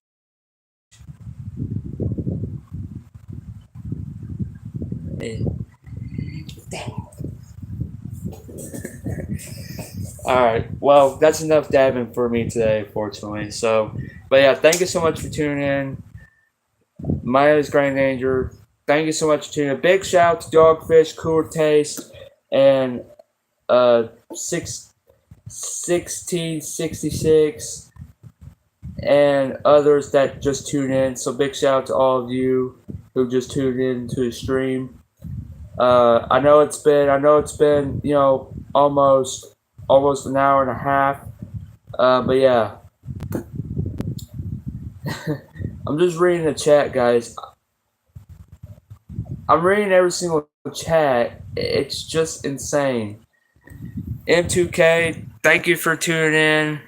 Alright, well, that's enough dabbing for me today, fortunately. So, but yeah, thank you so much for tuning in. My name is Grand Danger. Thank you so much for tuning in. Big shout out to Dogfish, Cooler Taste, and 1666, and others that just tuned in. So, big shout out to all of you who just tuned in to the stream. I know it's been almost an hour and a half. But yeah, I'm just reading the chat, guys. I'm reading every single chat. It's just insane. M2K, thank you for tuning in.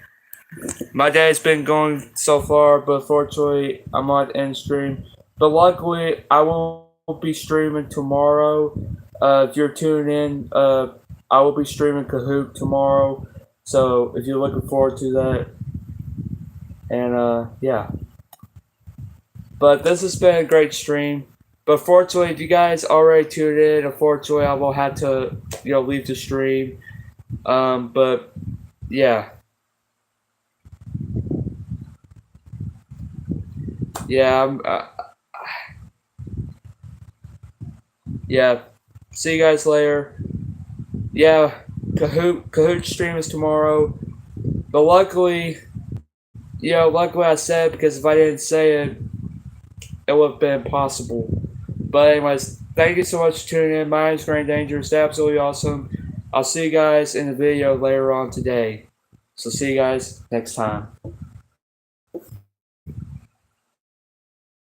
My day's been going so far, but fortunately, I'm on the end stream. But luckily, I will be streaming tomorrow. If you're tuning in, I will be streaming Kahoot tomorrow. So if you're looking forward to that, and yeah. But this has been a great stream. But fortunately, if you guys already tuned in, unfortunately, I will have to leave the stream. But yeah. Yeah, yeah. See you guys later. Yeah, Kahoot stream is tomorrow. But luckily, I said, because if I didn't say it, it would have been impossible. But anyways, thank you so much for tuning in. My name is Grand Danger. It's absolutely awesome. I'll see you guys in the video later on today. So see you guys next time.